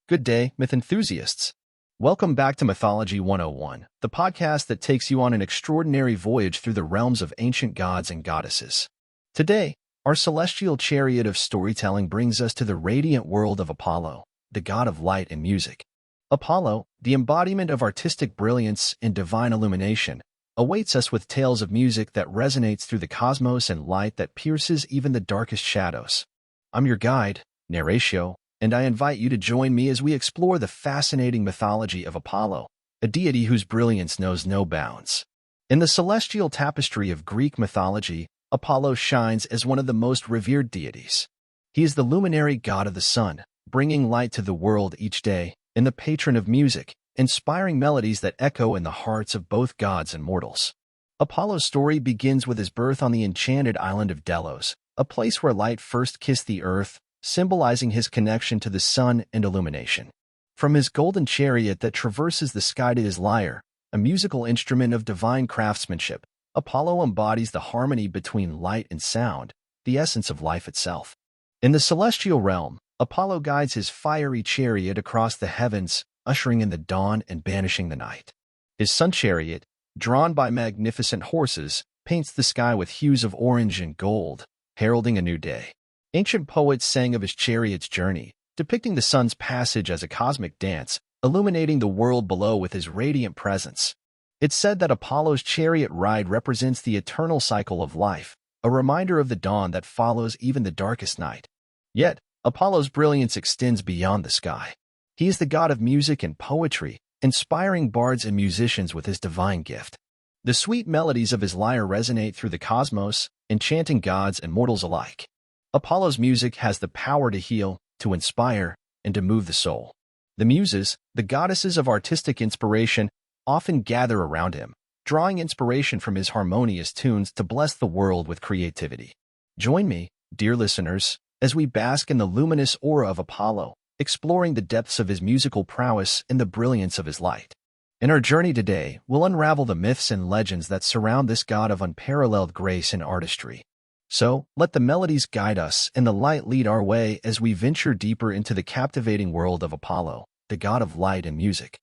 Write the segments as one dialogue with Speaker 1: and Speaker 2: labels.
Speaker 1: Good day, myth enthusiasts. Welcome back to Mythology 101, the podcast that takes you on an extraordinary voyage through the realms of ancient gods and goddesses. Today, our celestial chariot of storytelling brings us to the radiant world of Apollo, the god of light and music. Apollo, the embodiment of artistic brilliance and divine illumination, awaits us with tales of music that resonates through the cosmos and light that pierces even the darkest shadows. I'm your guide, Narratio, and I invite you to join me as we explore the fascinating mythology of Apollo, a deity whose brilliance knows no bounds. In the celestial tapestry of Greek mythology, Apollo shines as one of the most revered deities. He is the luminary god of the sun, bringing light to the world each day, and the patron of music, inspiring melodies that echo in the hearts of both gods and mortals. Apollo's story begins with his birth on the enchanted island of Delos, a place where light first kissed the earth, symbolizing his connection to the sun and illumination. From his golden chariot that traverses the sky to his lyre, a musical instrument of divine craftsmanship, Apollo embodies the harmony between light and sound, the essence of life itself. In the celestial realm, Apollo guides his fiery chariot across the heavens, ushering in the dawn and banishing the night. His sun chariot, drawn by magnificent horses, paints the sky with hues of orange and gold, heralding a new day. Ancient poets sang of his chariot's journey, depicting the sun's passage as a cosmic dance, illuminating the world below with his radiant presence. It's said that Apollo's chariot ride represents the eternal cycle of life, a reminder of the dawn that follows even the darkest night. Yet, Apollo's brilliance extends beyond the sky. He is the god of music and poetry, inspiring bards and musicians with his divine gift. The sweet melodies of his lyre resonate through the cosmos, enchanting gods and mortals alike. Apollo's music has the power to heal, to inspire, and to move the soul. The Muses, the goddesses of artistic inspiration, often gather around him, drawing inspiration from his harmonious tunes to bless the world with creativity. Join me, dear listeners, as we bask in the luminous aura of Apollo, exploring the depths of his musical prowess and the brilliance of his light. In our journey today, we'll unravel the myths and legends that surround this god of unparalleled grace and artistry. So, let the melodies guide us and the light lead our way as we venture deeper into the captivating world of Apollo, the god of light and music.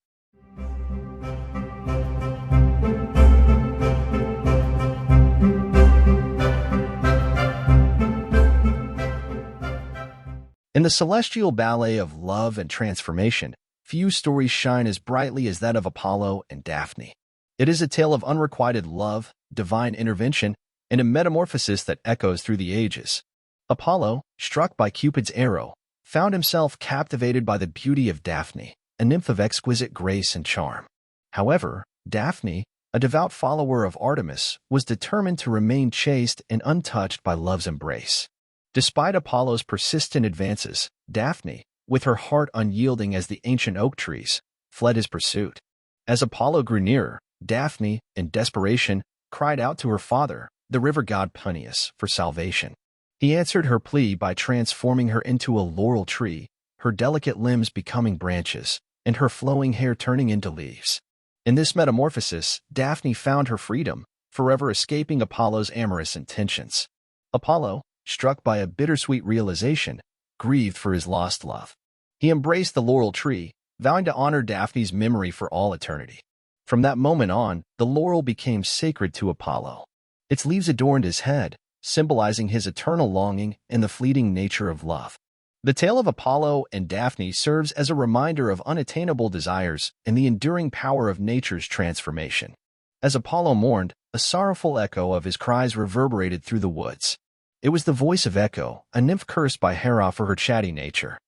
Speaker 1: In the celestial ballet of love and transformation, few stories shine as brightly as that of Apollo and Daphne. It is a tale of unrequited love, divine intervention, and a metamorphosis that echoes through the ages. Apollo, struck by Cupid's arrow, found himself captivated by the beauty of Daphne, a nymph of exquisite grace and charm. However, Daphne, a devout follower of Artemis, was determined to remain chaste and untouched by love's embrace. Despite Apollo's persistent advances, Daphne, with her heart unyielding as the ancient oak trees, fled his pursuit. As Apollo grew nearer, Daphne, in desperation, cried out to her father, the river god Peneus, for salvation. He answered her plea by transforming her into a laurel tree, her delicate limbs becoming branches, and her flowing hair turning into leaves. In this metamorphosis, Daphne found her freedom, forever escaping Apollo's amorous intentions. Apollo, struck by a bittersweet realization, grieved for his lost love. He embraced the laurel tree, vowing to honor Daphne's memory for all eternity. From that moment on, the laurel became sacred to Apollo. Its leaves adorned his head, symbolizing his eternal longing and the fleeting nature of love. The tale of Apollo and Daphne serves as a reminder of unattainable desires and the enduring power of nature's transformation. As Apollo mourned, a sorrowful echo of his cries reverberated through the woods. It was the voice of Echo, a nymph cursed by Hera for her chatty nature.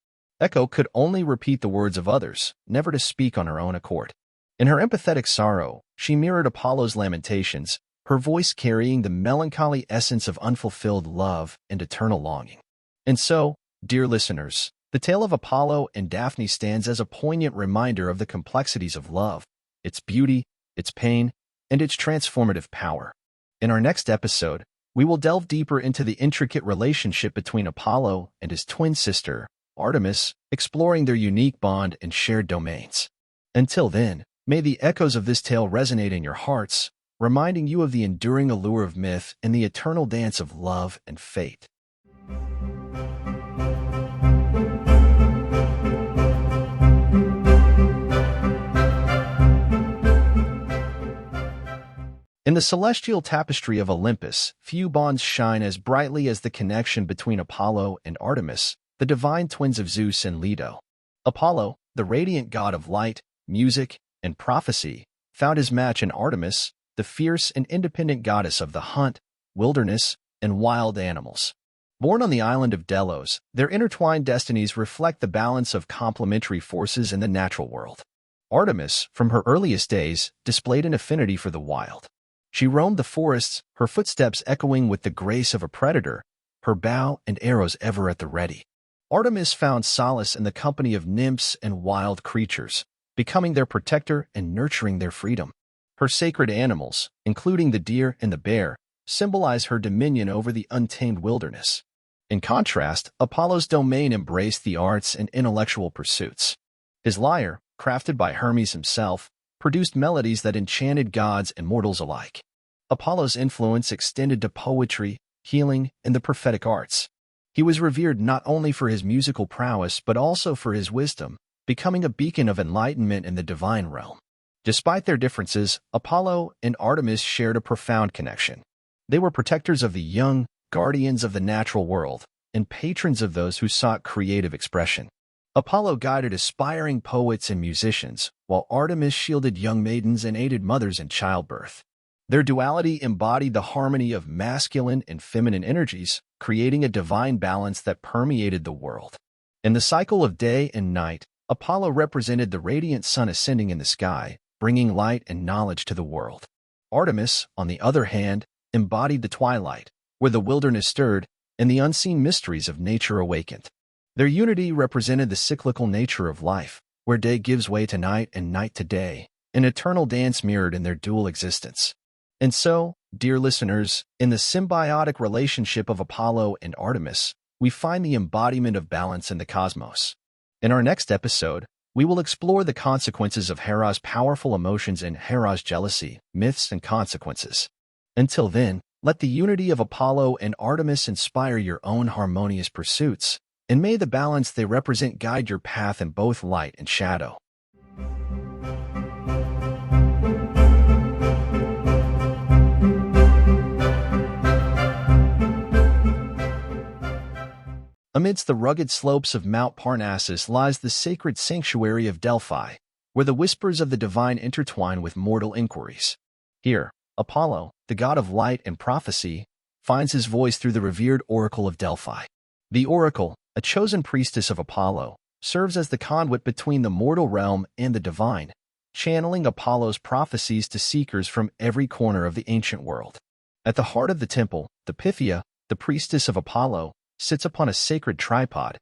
Speaker 1: Echo could only repeat the words of others, never to speak on her own accord. In her empathetic sorrow, she mirrored Apollo's lamentations, her voice carrying the melancholy essence of unfulfilled love and eternal longing. And so, dear listeners, the tale of Apollo and Daphne stands as a poignant reminder of the complexities of love, its beauty, its pain, and its transformative power. In our next episode, we will delve deeper into the intricate relationship between Apollo and his twin sister, Artemis, exploring their unique bond and shared domains. Until then, may the echoes of this tale resonate in your hearts, reminding you of the enduring allure of myth and the eternal dance of love and fate. In the celestial tapestry of Olympus, few bonds shine as brightly as the connection between Apollo and Artemis, the divine twins of Zeus and Leto. Apollo, the radiant god of light, music, and prophecy, found his match in Artemis, the fierce and independent goddess of the hunt, wilderness, and wild animals. Born on the island of Delos, their intertwined destinies reflect the balance of complementary forces in the natural world. Artemis, from her earliest days, displayed an affinity for the wild. She roamed the forests, her footsteps echoing with the grace of a predator, her bow and arrows ever at the ready. Artemis found solace in the company of nymphs and wild creatures, becoming their protector and nurturing their freedom. Her sacred animals, including the deer and the bear, symbolize her dominion over the untamed wilderness. In contrast, Apollo's domain embraced the arts and intellectual pursuits. His lyre, crafted by Hermes himself, produced melodies that enchanted gods and mortals alike. Apollo's influence extended to poetry, healing, and the prophetic arts. He was revered not only for his musical prowess but also for his wisdom, becoming a beacon of enlightenment in the divine realm. Despite their differences, Apollo and Artemis shared a profound connection. They were protectors of the young, guardians of the natural world, and patrons of those who sought creative expression. Apollo guided aspiring poets and musicians, while Artemis shielded young maidens and aided mothers in childbirth. Their duality embodied the harmony of masculine and feminine energies, creating a divine balance that permeated the world. In the cycle of day and night, Apollo represented the radiant sun ascending in the sky, bringing light and knowledge to the world. Artemis, on the other hand, embodied the twilight, where the wilderness stirred and the unseen mysteries of nature awakened. Their unity represented the cyclical nature of life, where day gives way to night and night to day, an eternal dance mirrored in their dual existence. And so, dear listeners, in the symbiotic relationship of Apollo and Artemis, we find the embodiment of balance in the cosmos. In our next episode, we will explore the consequences of Hera's powerful emotions and Hera's jealousy, myths and consequences. Until then, let the unity of Apollo and Artemis inspire your own harmonious pursuits, and may the balance they represent guide your path in both light and shadow. Amidst the rugged slopes of Mount Parnassus lies the sacred sanctuary of Delphi, where the whispers of the divine intertwine with mortal inquiries. Here, Apollo, the god of light and prophecy, finds his voice through the revered oracle of Delphi. The oracle, a chosen priestess of Apollo, serves as the conduit between the mortal realm and the divine, channeling Apollo's prophecies to seekers from every corner of the ancient world. At the heart of the temple, the Pythia, the priestess of Apollo, sits upon a sacred tripod,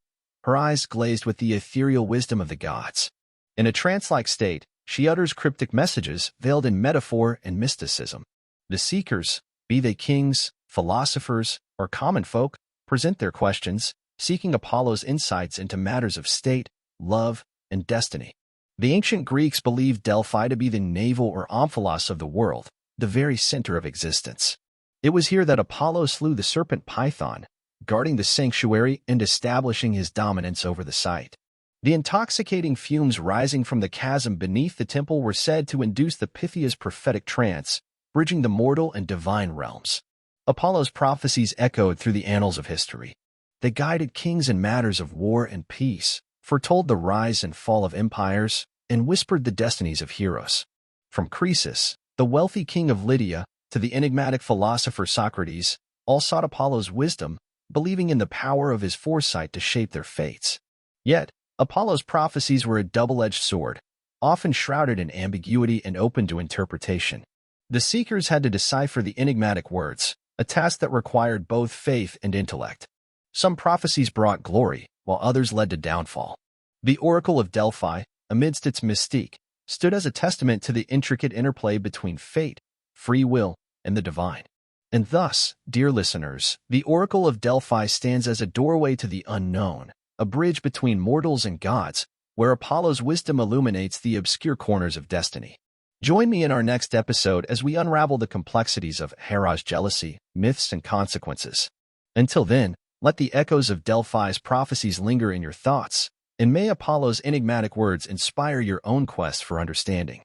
Speaker 1: her eyes glazed with the ethereal wisdom of the gods. In a trance-like state, she utters cryptic messages veiled in metaphor and mysticism. The seekers, be they kings, philosophers, or common folk, present their questions, seeking Apollo's insights into matters of state, love, and destiny. The ancient Greeks believed Delphi to be the navel or omphalos of the world, the very center of existence. It was here that Apollo slew the serpent Python, guarding the sanctuary and establishing his dominance over the site. The intoxicating fumes rising from the chasm beneath the temple were said to induce the Pythia's prophetic trance, bridging the mortal and divine realms. Apollo's prophecies echoed through the annals of history. They guided kings in matters of war and peace, foretold the rise and fall of empires, and whispered the destinies of heroes. From Croesus, the wealthy king of Lydia, to the enigmatic philosopher Socrates, all sought Apollo's wisdom, believing in the power of his foresight to shape their fates. Yet, Apollo's prophecies were a double-edged sword, often shrouded in ambiguity and open to interpretation. The seekers had to decipher the enigmatic words, a task that required both faith and intellect. Some prophecies brought glory, while others led to downfall. The Oracle of Delphi, amidst its mystique, stood as a testament to the intricate interplay between fate, free will, and the divine. And thus, dear listeners, the Oracle of Delphi stands as a doorway to the unknown, a bridge between mortals and gods, where Apollo's wisdom illuminates the obscure corners of destiny. Join me in our next episode as we unravel the complexities of Hera's jealousy, myths, and consequences. Until then, let the echoes of Delphi's prophecies linger in your thoughts, and may Apollo's enigmatic words inspire your own quest for understanding.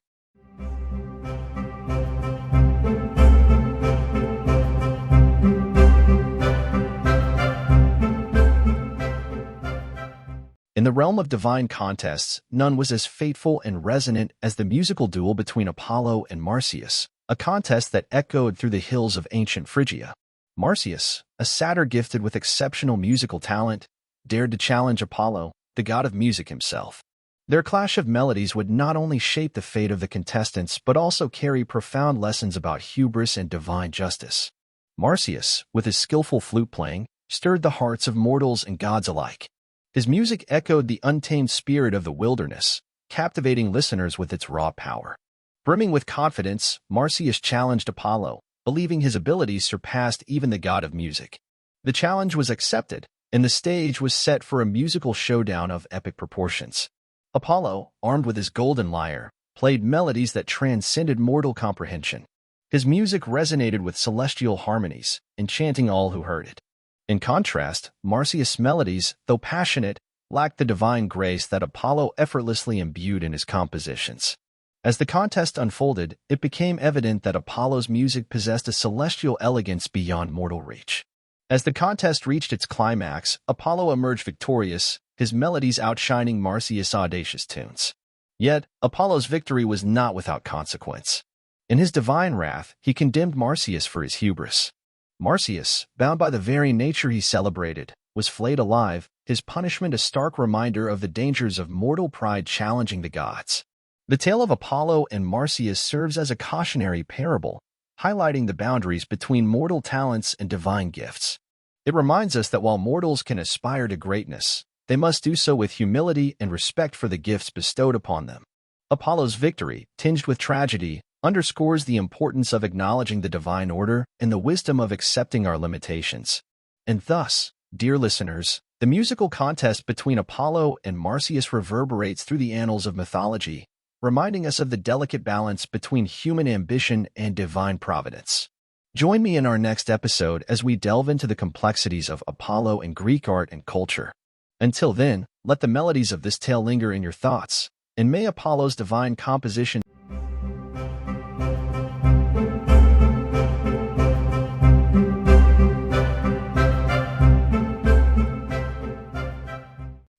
Speaker 1: the realm of divine contests, none was as fateful and resonant as the musical duel between Apollo and Marsyas, a contest that echoed through the hills of ancient Phrygia. Marsyas, a satyr gifted with exceptional musical talent, dared to challenge Apollo, the god of music himself. Their clash of melodies would not only shape the fate of the contestants but also carry profound lessons about hubris and divine justice. Marsyas, with his skillful flute playing, stirred the hearts of mortals and gods alike. His music echoed the untamed spirit of the wilderness, captivating listeners with its raw power. Brimming with confidence, Marsyas challenged Apollo, believing his abilities surpassed even the god of music. The challenge was accepted, and the stage was set for a musical showdown of epic proportions. Apollo, armed with his golden lyre, played melodies that transcended mortal comprehension. His music resonated with celestial harmonies, enchanting all who heard it. In contrast, Marsyas' melodies, though passionate, lacked the divine grace that Apollo effortlessly imbued in his compositions. As the contest unfolded, it became evident that Apollo's music possessed a celestial elegance beyond mortal reach. As the contest reached its climax, Apollo emerged victorious, his melodies outshining Marsyas' audacious tunes. Yet, Apollo's victory was not without consequence. In his divine wrath, he condemned Marsyas for his hubris. Marsyas, bound by the very nature he celebrated, was flayed alive, his punishment a stark reminder of the dangers of mortal pride challenging the gods. The tale of Apollo and Marsyas serves as a cautionary parable, highlighting the boundaries between mortal talents and divine gifts. It reminds us that while mortals can aspire to greatness, they must do so with humility and respect for the gifts bestowed upon them. Apollo's victory, tinged with tragedy, underscores the importance of acknowledging the divine order and the wisdom of accepting our limitations. And thus, dear listeners, the musical contest between Apollo and Marsyas reverberates through the annals of mythology, reminding us of the delicate balance between human ambition and divine providence. Join me in our next episode as we delve into the complexities of Apollo in Greek art and culture. Until then, let the melodies of this tale linger in your thoughts, and may Apollo's divine composition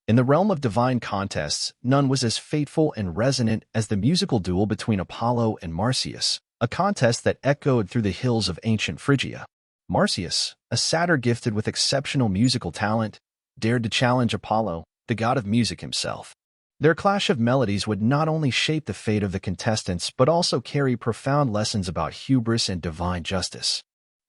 Speaker 1: In the realm of divine contests, none was as fateful and resonant as the musical duel between Apollo and Marsyas, a contest that echoed through the hills of ancient Phrygia. Marsyas, a satyr gifted with exceptional musical talent, dared to challenge Apollo, the god of music himself. Their clash of melodies would not only shape the fate of the contestants but also carry profound lessons about hubris and divine justice.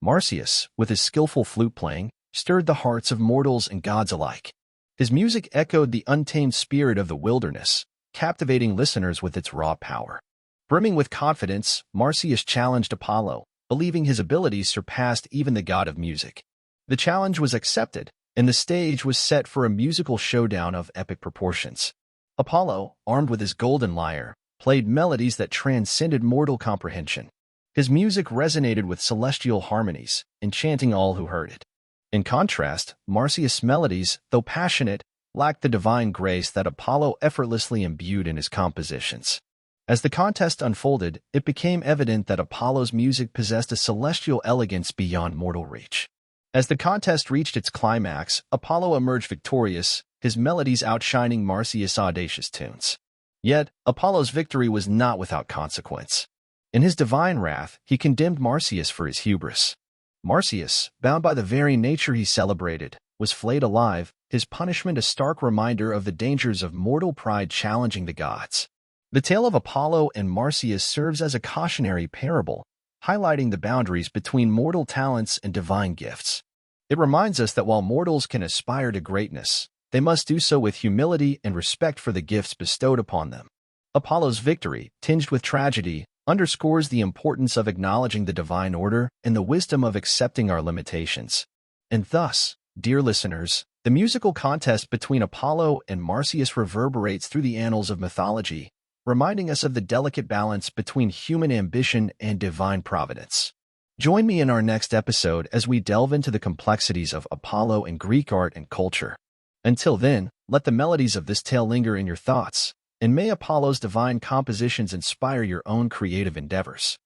Speaker 1: Marsyas, with his skillful flute playing, stirred the hearts of mortals and gods alike. His music echoed the untamed spirit of the wilderness, captivating listeners with its raw power. Brimming with confidence, Marsyas challenged Apollo, believing his abilities surpassed even the god of music. The challenge was accepted, and the stage was set for a musical showdown of epic proportions. Apollo, armed with his golden lyre, played melodies that transcended mortal comprehension. His music resonated with celestial harmonies, enchanting all who heard it. In contrast, Marsyas' melodies, though passionate, lacked the divine grace that Apollo effortlessly imbued in his compositions. As the contest unfolded, it became evident that Apollo's music possessed a celestial elegance beyond mortal reach. As the contest reached its climax, Apollo emerged victorious, his melodies outshining Marsyas' audacious tunes. Yet, Apollo's victory was not without consequence. In his divine wrath, he condemned Marsyas for his hubris. Marsyas, bound by the very nature he celebrated, was flayed alive, his punishment a stark reminder of the dangers of mortal pride challenging the gods. The tale of Apollo and Marsyas serves as a cautionary parable, highlighting the boundaries between mortal talents and divine gifts. It reminds us that while mortals can aspire to greatness, they must do so with humility and respect for the gifts bestowed upon them. Apollo's victory, tinged with tragedy, underscores the importance of acknowledging the divine order and the wisdom of accepting our limitations. And thus, dear listeners, the musical contest between Apollo and Marsyas reverberates through the annals of mythology, reminding us of the delicate balance between human ambition and divine providence. Join me in our next episode as we delve into the complexities of Apollo in Greek art and culture. Until then, let the melodies of this tale linger in your thoughts, and may Apollo's divine compositions inspire your own creative endeavors.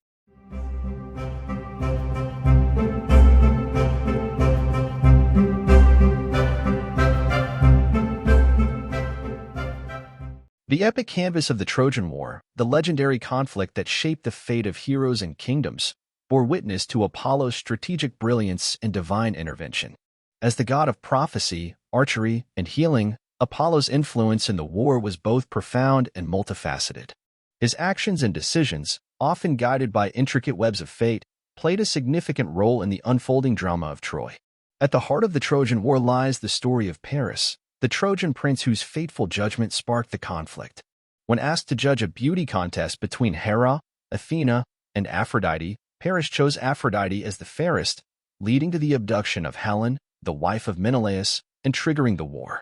Speaker 1: The epic canvas of the Trojan War, the legendary conflict that shaped the fate of heroes and kingdoms, bore witness to Apollo's strategic brilliance and divine intervention. As the god of prophecy, archery, and healing, Apollo's influence in the war was both profound and multifaceted. His actions and decisions, often guided by intricate webs of fate, played a significant role in the unfolding drama of Troy. At the heart of the Trojan War lies the story of Paris, the Trojan prince whose fateful judgment sparked the conflict. When asked to judge a beauty contest between Hera, Athena, and Aphrodite, Paris chose Aphrodite as the fairest, leading to the abduction of Helen, the wife of Menelaus, and triggering the war.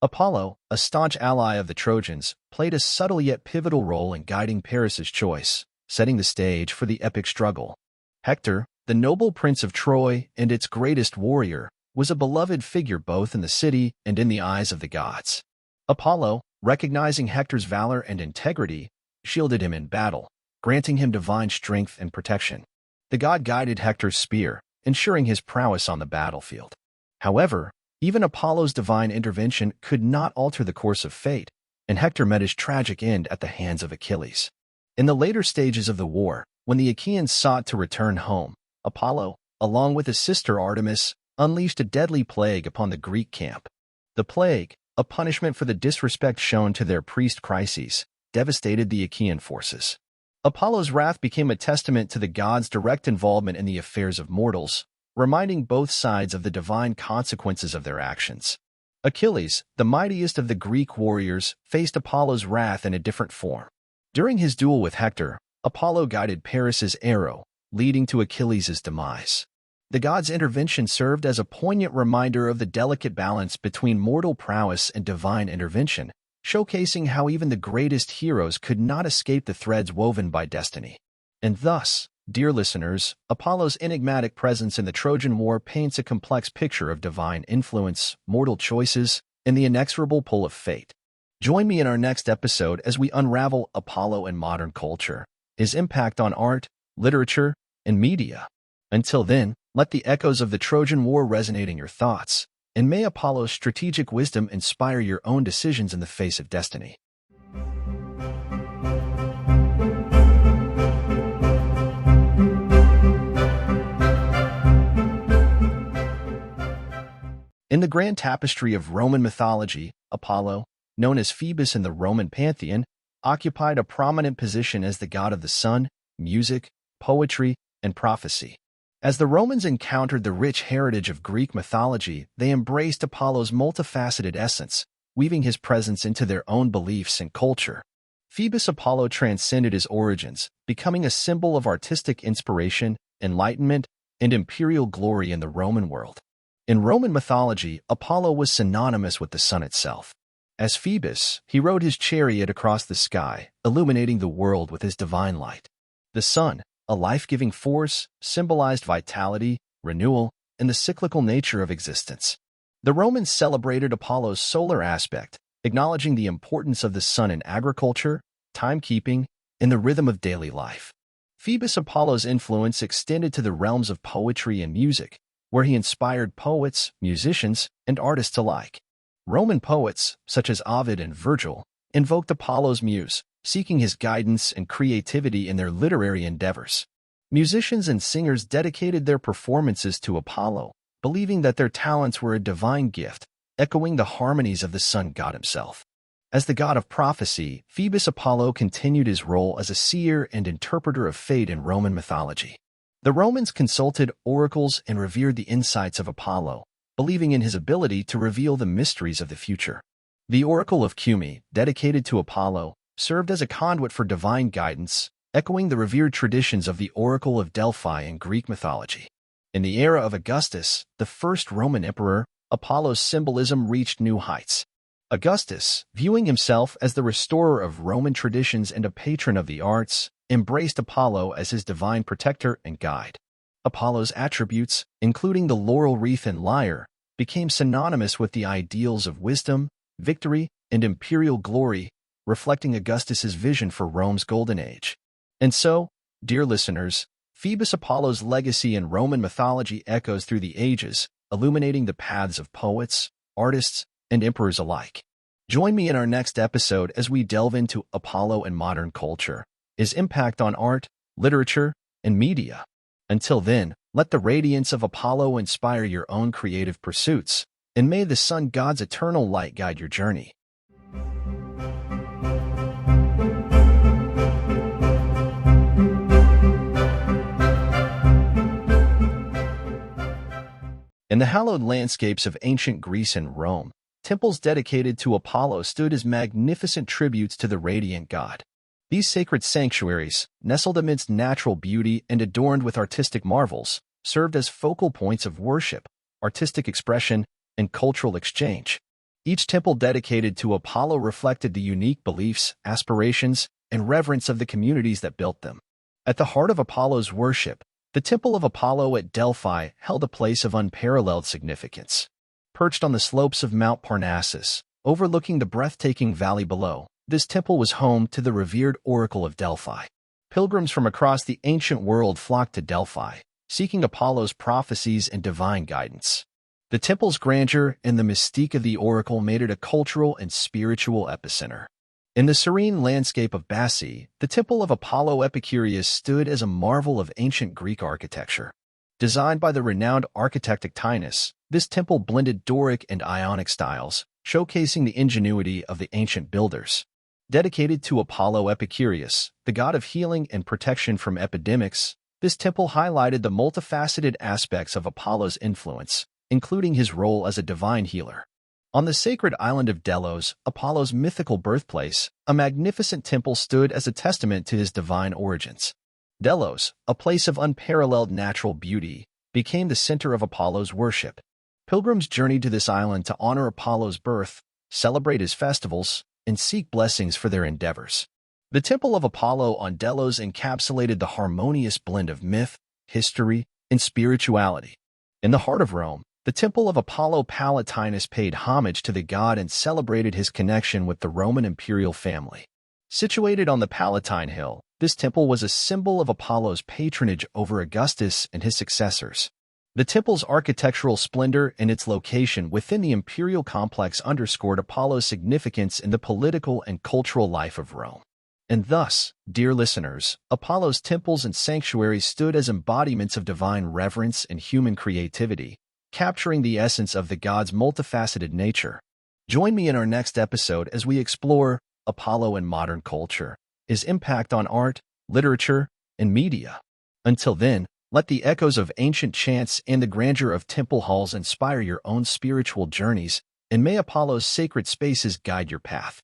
Speaker 1: Apollo, a staunch ally of the Trojans, played a subtle yet pivotal role in guiding Paris's choice, setting the stage for the epic struggle. Hector, the noble prince of Troy and its greatest warrior, was a beloved figure both in the city and in the eyes of the gods. Apollo, recognizing Hector's valor and integrity, shielded him in battle, granting him divine strength and protection. The god guided Hector's spear, ensuring his prowess on the battlefield. However, even Apollo's divine intervention could not alter the course of fate, and Hector met his tragic end at the hands of Achilles. In the later stages of the war, when the Achaeans sought to return home, Apollo, along with his sister Artemis, unleashed a deadly plague upon the Greek camp. The plague, a punishment for the disrespect shown to their priest Chryses, devastated the Achaean forces. Apollo's wrath became a testament to the god's direct involvement in the affairs of mortals, reminding both sides of the divine consequences of their actions. Achilles, the mightiest of the Greek warriors, faced Apollo's wrath in a different form. During his duel with Hector, Apollo guided Paris's arrow, leading to Achilles' demise. The god's intervention served as a poignant reminder of the delicate balance between mortal prowess and divine intervention, showcasing how even the greatest heroes could not escape the threads woven by destiny. And thus, dear listeners, Apollo's enigmatic presence in the Trojan War paints a complex picture of divine influence, mortal choices, and the inexorable pull of fate. Join me in our next episode as we unravel Apollo and modern culture, his impact on art, literature, and media. Until then, let the echoes of the Trojan War resonate in your thoughts, and may Apollo's strategic wisdom inspire your own decisions in the face of destiny. In the grand tapestry of Roman mythology, Apollo, known as Phoebus in the Roman pantheon, occupied a prominent position as the god of the sun, music, poetry, and prophecy. As the Romans encountered the rich heritage of Greek mythology, they embraced Apollo's multifaceted essence, weaving his presence into their own beliefs and culture. Phoebus Apollo transcended his origins, becoming a symbol of artistic inspiration, enlightenment, and imperial glory in the Roman world. In Roman mythology, Apollo was synonymous with the sun itself. As Phoebus, he rode his chariot across the sky, illuminating the world with his divine light. The sun, a life-giving force, symbolized vitality, renewal, and the cyclical nature of existence. The Romans celebrated Apollo's solar aspect, acknowledging the importance of the sun in agriculture, timekeeping, and the rhythm of daily life. Phoebus Apollo's influence extended to the realms of poetry and music, where he inspired poets, musicians, and artists alike. Roman poets, such as Ovid and Virgil, invoked Apollo's muse, seeking his guidance and creativity in their literary endeavors. Musicians and singers dedicated their performances to Apollo, believing that their talents were a divine gift, echoing the harmonies of the sun god himself. As the god of prophecy, Phoebus Apollo continued his role as a seer and interpreter of fate in Roman mythology. The Romans consulted oracles and revered the insights of Apollo, believing in his ability to reveal the mysteries of the future. The Oracle of Cumae, dedicated to Apollo, served as a conduit for divine guidance, echoing the revered traditions of the Oracle of Delphi in Greek mythology. In the era of Augustus, the first Roman emperor, Apollo's symbolism reached new heights. Augustus, viewing himself as the restorer of Roman traditions and a patron of the arts, embraced Apollo as his divine protector and guide. Apollo's attributes, including the laurel wreath and lyre, became synonymous with the ideals of wisdom, victory, and imperial glory, reflecting Augustus's vision for Rome's golden age. And so, dear listeners, Phoebus Apollo's legacy in Roman mythology echoes through the ages, illuminating the paths of poets, artists, and emperors alike. Join me in our next episode as we delve into Apollo and modern culture, his impact on art, literature, and media. Until then, let the radiance of Apollo inspire your own creative pursuits, and may the sun god's eternal light guide your journey. In the hallowed landscapes of ancient Greece and Rome, temples dedicated to Apollo stood as magnificent tributes to the radiant god. These sacred sanctuaries, nestled amidst natural beauty and adorned with artistic marvels, served as focal points of worship, artistic expression, and cultural exchange. Each temple dedicated to Apollo reflected the unique beliefs, aspirations, and reverence of the communities that built them. At the heart of Apollo's worship, the Temple of Apollo at Delphi held a place of unparalleled significance. Perched on the slopes of Mount Parnassus, overlooking the breathtaking valley below, this temple was home to the revered Oracle of Delphi. Pilgrims from across the ancient world flocked to Delphi, seeking Apollo's prophecies and divine guidance. The temple's grandeur and the mystique of the oracle made it a cultural and spiritual epicenter. In the serene landscape of Bassae, the Temple of Apollo Epicurus stood as a marvel of ancient Greek architecture. Designed by the renowned architect Echinus, this temple blended Doric and Ionic styles, showcasing the ingenuity of the ancient builders. Dedicated to Apollo Epicurus, the god of healing and protection from epidemics, this temple highlighted the multifaceted aspects of Apollo's influence, including his role as a divine healer. On the sacred island of Delos, Apollo's mythical birthplace, a magnificent temple stood as a testament to his divine origins. Delos, a place of unparalleled natural beauty, became the center of Apollo's worship. Pilgrims journeyed to this island to honor Apollo's birth, celebrate his festivals, and seek blessings for their endeavors. The Temple of Apollo on Delos encapsulated the harmonious blend of myth, history, and spirituality. In the heart of Rome, the Temple of Apollo Palatinus paid homage to the god and celebrated his connection with the Roman imperial family. Situated on the Palatine Hill, this temple was a symbol of Apollo's patronage over Augustus and his successors. The temple's architectural splendor and its location within the imperial complex underscored Apollo's significance in the political and cultural life of Rome. And thus, dear listeners, Apollo's temples and sanctuaries stood as embodiments of divine reverence and human creativity, capturing the essence of the god's multifaceted nature. Join me in our next episode as we explore Apollo and modern culture, his impact on art, literature, and media. Until then, let the echoes of ancient chants and the grandeur of temple halls inspire your own spiritual journeys, and may Apollo's sacred spaces guide your path.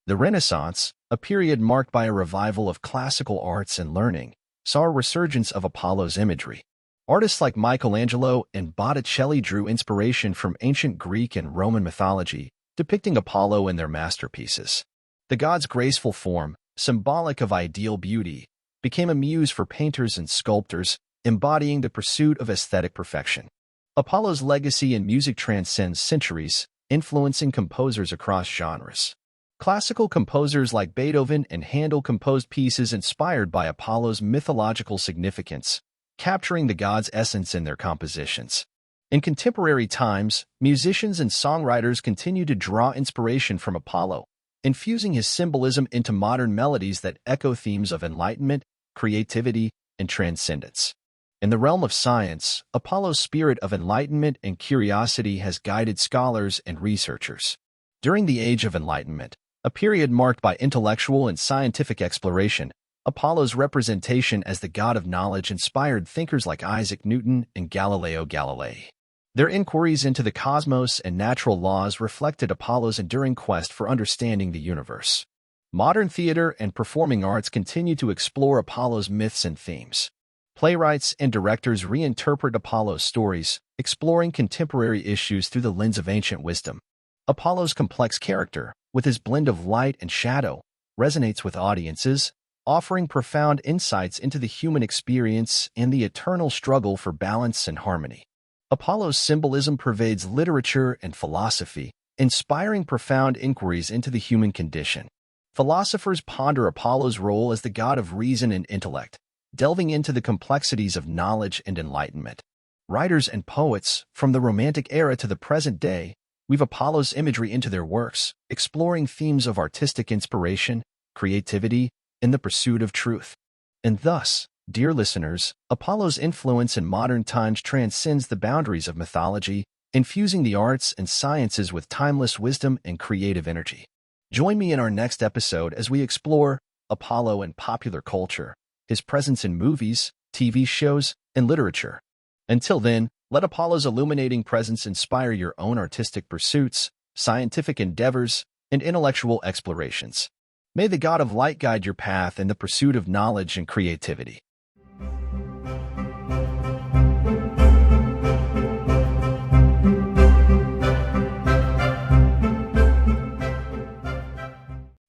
Speaker 1: The Renaissance, a period marked by a revival of classical arts and learning, saw a resurgence of Apollo's imagery. Artists like Michelangelo and Botticelli drew inspiration from ancient Greek and Roman mythology, depicting Apollo in their masterpieces. The god's graceful form, symbolic of ideal beauty, became a muse for painters and sculptors, embodying the pursuit of aesthetic perfection. Apollo's legacy in music transcends centuries, influencing composers across genres. Classical composers like Beethoven and Handel composed pieces inspired by Apollo's mythological significance, capturing the god's essence in their compositions. In contemporary times, musicians and songwriters continue to draw inspiration from Apollo, infusing his symbolism into modern melodies that echo themes of enlightenment, creativity, and transcendence. In the realm of science, Apollo's spirit of enlightenment and curiosity has guided scholars and researchers. During the Age of Enlightenment, a period marked by intellectual and scientific exploration, Apollo's representation as the god of knowledge inspired thinkers like Isaac Newton and Galileo Galilei. Their inquiries into the cosmos and natural laws reflected Apollo's enduring quest for understanding the universe. Modern theater and performing arts continue to explore Apollo's myths and themes. Playwrights and directors reinterpret Apollo's stories, exploring contemporary issues through the lens of ancient wisdom. Apollo's complex character, with his blend of light and shadow, resonates with audiences, offering profound insights into the human experience and the eternal struggle for balance and harmony. Apollo's symbolism pervades literature and philosophy, inspiring profound inquiries into the human condition. Philosophers ponder Apollo's role as the god of reason and intellect, delving into the complexities of knowledge and enlightenment. Writers and poets, from the Romantic era to the present day, weave Apollo's imagery into their works, exploring themes of artistic inspiration, creativity, and the pursuit of truth. And thus, dear listeners, Apollo's influence in modern times transcends the boundaries of mythology, infusing the arts and sciences with timeless wisdom and creative energy. Join me in our next episode as we explore Apollo in popular culture, his presence in movies, TV shows, and literature. Until then, let Apollo's illuminating presence inspire your own artistic pursuits, scientific endeavors, and intellectual explorations. May the God of Light guide your path in the pursuit of knowledge and creativity.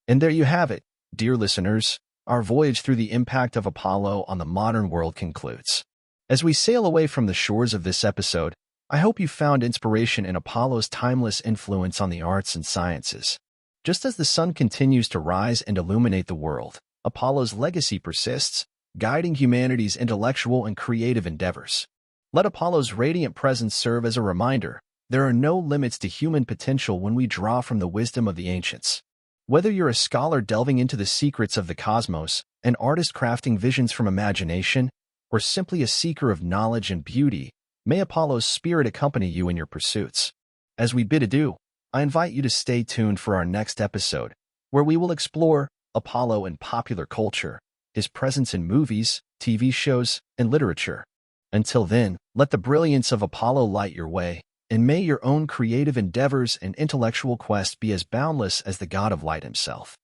Speaker 1: And there you have it, dear listeners. Our voyage through the impact of Apollo on the modern world concludes. As we sail away from the shores of this episode, I hope you found inspiration in Apollo's timeless influence on the arts and sciences. Just as the sun continues to rise and illuminate the world, Apollo's legacy persists, guiding humanity's intellectual and creative endeavors. Let Apollo's radiant presence serve as a reminder: there are no limits to human potential when we draw from the wisdom of the ancients. Whether you're a scholar delving into the secrets of the cosmos, an artist crafting visions from imagination, or simply a seeker of knowledge and beauty, may Apollo's spirit accompany you in your pursuits. As we bid adieu, I invite you to stay tuned for our next episode, where we will explore Apollo in popular culture, his presence in movies, TV shows, and literature. Until then, let the brilliance of Apollo light your way, and may your own creative endeavors and intellectual quest be as boundless as the God of Light himself.